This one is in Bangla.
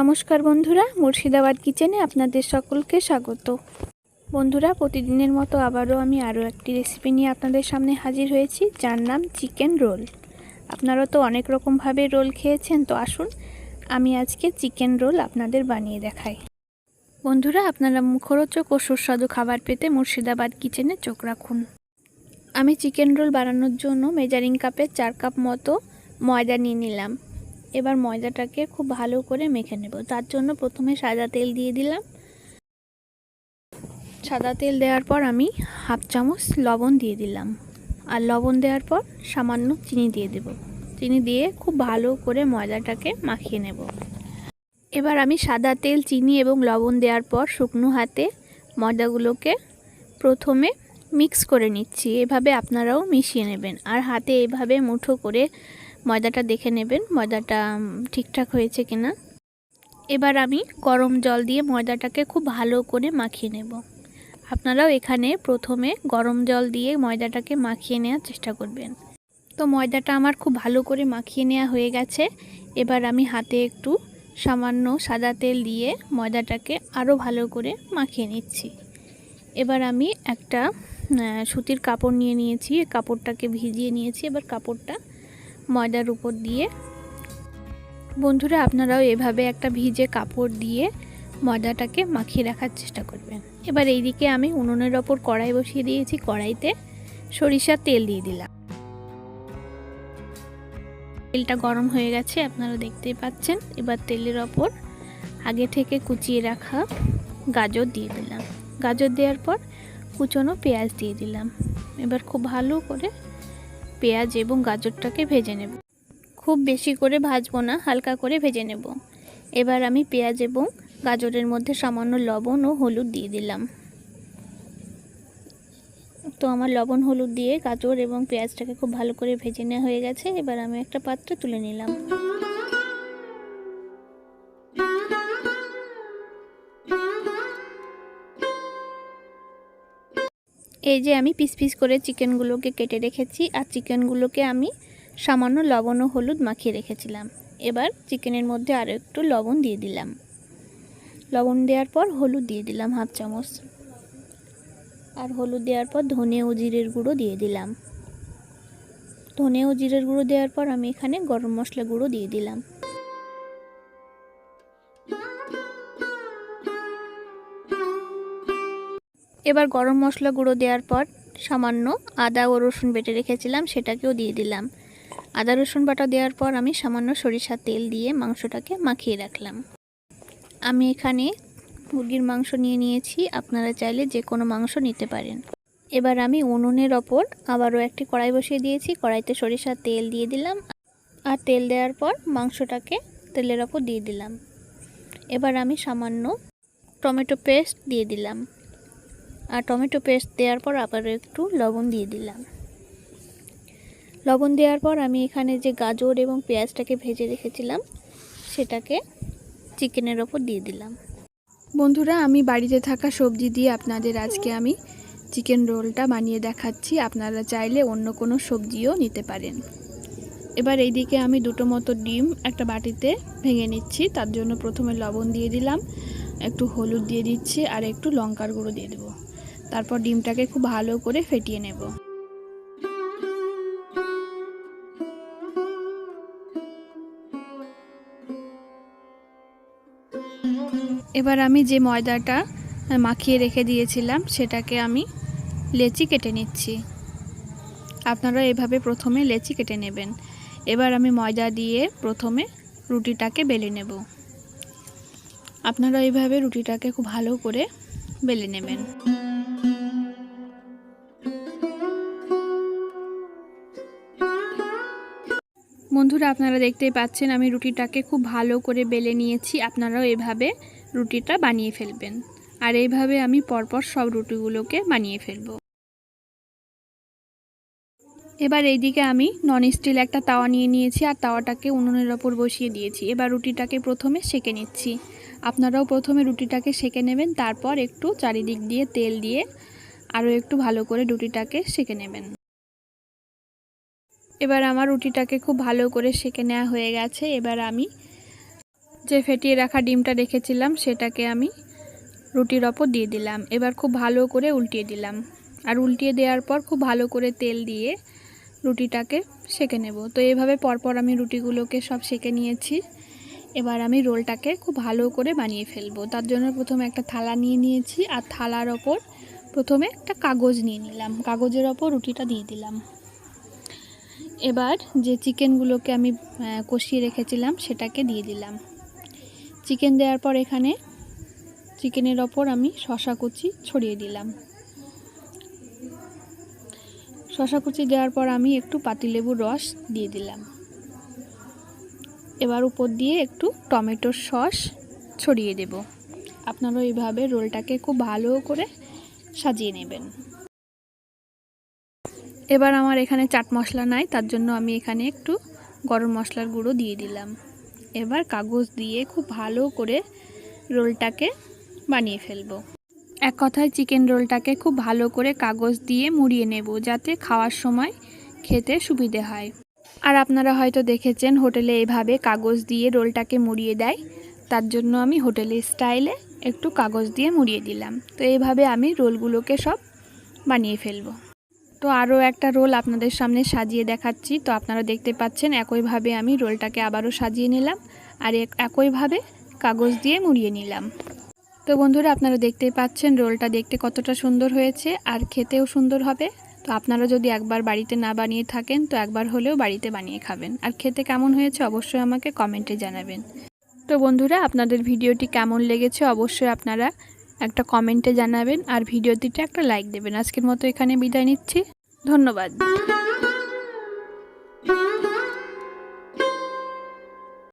নমস্কার বন্ধুরা, মুর্শিদাবাদ কিচেনে আপনাদের সকলকে স্বাগত। বন্ধুরা, প্রতিদিনের মতো আবারও আমি আরও একটি রেসিপি নিয়ে আপনাদের সামনে হাজির হয়েছি, যার নাম চিকেন রোল। আপনারা তো অনেক রকমভাবে রোল খেয়েছেন, তো আসুন আমি আজকে চিকেন রোল আপনাদের বানিয়ে দেখাই। বন্ধুরা, আপনারা মুখরোচক ও সুস্বাদু খাবার পেতে মুর্শিদাবাদ কিচেনে চোখ রাখুন। আমি চিকেন রোল বানানোর জন্য মেজারিং কাপে 4 কাপ মতো ময়দা নিয়ে নিলাম। এবার ময়দাটাকে খুব ভালো করে মেখে নেব। তার জন্য প্রথমে সাদা তেল দিয়ে দিলাম। সাদা তেল দেওয়ার পর আমি হাফ চামচ লবণ দিয়ে দিলাম, আর লবণ দেওয়ার পর সামান্য চিনি দিয়ে দেব। চিনি দিয়ে খুব ভালো করে ময়দাটাকে মাখিয়ে নেব। এবার আমি সাদা তেল, চিনি এবং লবণ দেওয়ার পর শুকনো হাতে ময়দাগুলোকে প্রথমে মিক্স করে নিচ্ছি। এভাবে আপনারাও মিশিয়ে নেবেন, আর হাতে এভাবে মুঠো করে ময়দাটা দেখে নেবেন ময়দাটা ঠিকঠাক হয়েছে কিনা। এবার আমি গরম জল দিয়ে ময়দাটাকে খুব ভালো করে মাখিয়ে নেব। আপনারাও এখানে প্রথমে গরম জল দিয়ে ময়দাটাকে মাখিয়ে নেওয়ার চেষ্টা করবেন। তো ময়দাটা আমার খুব ভালো করে মাখিয়ে নেওয়া হয়ে গেছে। এবার আমি হাতে একটু সামান্য সাদা তেল দিয়ে ময়দাটাকে আরও ভালো করে মাখিয়ে নিচ্ছি। এবার আমি একটা সুতির কাপড় নিয়ে নিয়েছি, কাপড়টাকে ভিজিয়ে নিয়েছি। এবার কাপড়টা ময়দার উপর দিয়ে, বন্ধুরা আপনারাও এভাবে একটা ভিজে কাপড় দিয়ে ময়দাটাকে মাখিয়ে রাখার চেষ্টা করবেন। এবার এইদিকে আমি উনুনের ওপর কড়াই বসিয়ে দিয়েছি। কড়াইতে সরিষার তেল দিয়ে দিলাম। তেলটা গরম হয়ে গেছে, আপনারা দেখতেই পাচ্ছেন। এবার তেলের ওপর আগে থেকে কুচিয়ে রাখা গাজর দিয়ে দিলাম। গাজর দেওয়ার পর কুচনো পেঁয়াজ দিয়ে দিলাম। এবার খুব ভালো করে পেঁয়াজ এবং গাজরটাকে ভেজে নেব। খুব বেশি করে ভাজবো না, হালকা করে ভেজে নেব। এবার আমি পেঁয়াজ এবং গাজরের মধ্যে সামান্য লবণ ও হলুদ দিয়ে দিলাম। তো আমার লবণ হলুদ দিয়ে গাজর এবং পেঁয়াজটাকে খুব ভালো করে ভেজে নেওয়া হয়ে গেছে। এবার আমি একটা পাত্রে তুলে নিলাম। এই যে আমি পিস পিস করে চিকেনগুলোকে কেটে রেখেছি, আর চিকেনগুলোকে আমি সামান্য লবণ ও হলুদ মাখিয়ে রেখেছিলাম। এবার চিকেনের মধ্যে আরও একটু লবণ দিয়ে দিলাম। লবণ দেওয়ার পর হলুদ দিয়ে দিলাম হাফ চামচ, আর হলুদ দেওয়ার পর ধনে ও জিরের গুঁড়ো দিয়ে দিলাম। ধনে ও জিরের গুঁড়ো দেওয়ার পর আমি এখানে গরম মশলা গুঁড়ো দিয়ে দিলাম। এবার গরম মশলা গুঁড়ো দেওয়ার পর সামান্য আদা ও রসুন বেটে রেখেছিলাম, সেটাকেও দিয়ে দিলাম। আদা রসুন বাটা দেওয়ার পর আমি সামান্য সরিষার তেল দিয়ে মাংসটাকে মাখিয়ে রাখলাম। আমি এখানে মুরগির মাংস নিয়ে নিয়েছি, আপনারা চাইলে যে কোনো মাংস নিতে পারেন। এবার আমি উনুনের ওপর আবারও একটি কড়াই বসিয়ে দিয়েছি। কড়াইতে সরিষার তেল দিয়ে দিলাম, আর তেল দেওয়ার পর মাংসটাকে তেলের ওপর দিয়ে দিলাম। এবার আমি সামান্য টমেটো পেস্ট দিয়ে দিলাম, আর টমেটো পেস্ট দেওয়ার পর আবারও একটু লবণ দিয়ে দিলাম। লবণ দেওয়ার পর আমি এখানে যে গাজর এবং পেঁয়াজটাকে ভেজে রেখেছিলাম সেটাকে চিকেনের ওপর দিয়ে দিলাম। বন্ধুরা, আমি বাড়িতে থাকা সবজি দিয়ে আপনাদের আজকে আমি চিকেন রোলটা বানিয়ে দেখাচ্ছি। আপনারা চাইলে অন্য কোনো সবজিও নিতে পারেন। এবার এইদিকে আমি দুটো মতো ডিম একটা বাটিতে ভেঙে নিচ্ছি। তার জন্য প্রথমে লবণ দিয়ে দিলাম, একটু হলুদ দিয়ে দিচ্ছি, আর একটু লঙ্কার গুঁড়ো দিয়ে দেবো। তারপর ডিমটাকে খুব ভালো করে ফেটিয়ে নেব। এবার আমি যে ময়দাটা মাখিয়ে রেখে দিয়েছিলাম সেটাকে আমি লেচি কেটে নিচ্ছি। আপনারা এভাবে প্রথমে লেচি কেটে নেবেন। এবার আমি ময়দা দিয়ে প্রথমে রুটিটাকে বেলে নেব। আপনারা এইভাবে রুটিটাকে খুব ভালো করে বেলে নেবেন। বন্ধুরা, আপনারা দেখতেই পাচ্ছেন আমি রুটিটাকে খুব ভালো করে বেলে নিয়েছি। আপনারাও এভাবে রুটিটা বানিয়ে ফেলবেন, আর এইভাবে আমি পরপর সব রুটিগুলোকে বানিয়ে ফেলব। এবার এইদিকে আমি ননস্টিল একটা তাওয়া নিয়ে নিয়েছি, আর তাওয়াটাকে উনুনের ওপর বসিয়ে দিয়েছি। এবার রুটিটাকে প্রথমে সেঁকে নিচ্ছি। আপনারাও প্রথমে রুটিটাকে সেঁকে নেবেন, তারপর একটু চারিদিক দিয়ে তেল দিয়ে আরও একটু ভালো করে রুটিটাকে সেঁকে নেবেন। এবার আমার রুটিটাকে খুব ভালো করে সেঁকে নেওয়া হয়ে গেছে। এবার আমি যে ফেটিয়ে রাখা ডিমটা রেখেছিলাম সেটাকে আমি রুটির ওপর দিয়ে দিলাম। এবার খুব ভালো করে উল্টিয়ে দিলাম, আর উল্টিয়ে দেওয়ার পর খুব ভালো করে তেল দিয়ে রুটিটাকে সেঁকে নেব। তো এইভাবে পরপর আমি রুটিগুলোকে সব সেঁকে নিয়েছি। এবার আমি রোলটাকে খুব ভালো করে বানিয়ে ফেলবো। তার জন্য প্রথমে একটা থালা নিয়ে নিয়েছি, আর থালার ওপর প্রথমে একটা কাগজ নিয়ে নিলাম, কাগজের ওপর রুটিটা দিয়ে দিলাম। এবার যে চিকেনগুলোকে আমি কষিয়ে রেখেছিলাম সেটাকে দিয়ে দিলাম। চিকেন দেওয়ার পর এখানে চিকেনের ওপর আমি শসা কুচি ছড়িয়ে দিলাম। শসা কুচি দেওয়ার পর আমি একটু পাতিলেবুর রস দিয়ে দিলাম। এবার উপর দিয়ে একটু টমেটোর সস ছড়িয়ে দেব। আপনারা এইভাবে রোলটাকে খুব ভালো করে সাজিয়ে নেবেন। এবার আমার এখানে চাট মশলা নাই, তার জন্য আমি এখানে একটু গরম মশলার গুঁড়ো দিয়ে দিলাম। এবার কাগজ দিয়ে খুব ভালো করে রোলটাকে বানিয়ে ফেলবো। এক কথায় চিকেন রোলটাকে খুব ভালো করে কাগজ দিয়ে মুড়িয়ে নেব, যাতে খাওয়ার সময় খেতে সুবিধে হয়। আর আপনারা হয়তো দেখেছেন হোটেলে এভাবে কাগজ দিয়ে রোলটাকে মুড়িয়ে দেয়, তার জন্য আমি হোটেলের স্টাইলে একটু কাগজ দিয়ে মুড়িয়ে দিলাম। তো এইভাবে আমি রোলগুলোকে সব বানিয়ে ফেলবো। তো আরও একটা রোল আপনাদের সামনে সাজিয়ে দেখাচ্ছি। তো আপনারা দেখতে পাচ্ছেন একইভাবে আমি রোলটাকে আবারও সাজিয়ে নিলাম, আর একইভাবে কাগজ দিয়ে মুড়িয়ে নিলাম। তো বন্ধুরা, আপনারা দেখতেই পাচ্ছেন রোলটা দেখতে কতটা সুন্দর হয়েছে, আর খেতেও সুন্দর হবে। তো আপনারা যদি একবার বাড়িতে না বানিয়ে থাকেন তো একবার হলেও বাড়িতে বানিয়ে খাবেন, আর খেতে কেমন হয়েছে অবশ্যই আমাকে কমেন্টে জানাবেন। তো বন্ধুরা, আপনাদের ভিডিওটি কেমন লেগেছে অবশ্যই আপনারা একটা কমেন্টে জানাবেন, আর ভিডিওটিতে একটা লাইক দেবেন। আজকের মতো এখানে বিদায় নিচ্ছি, ধন্যবাদ।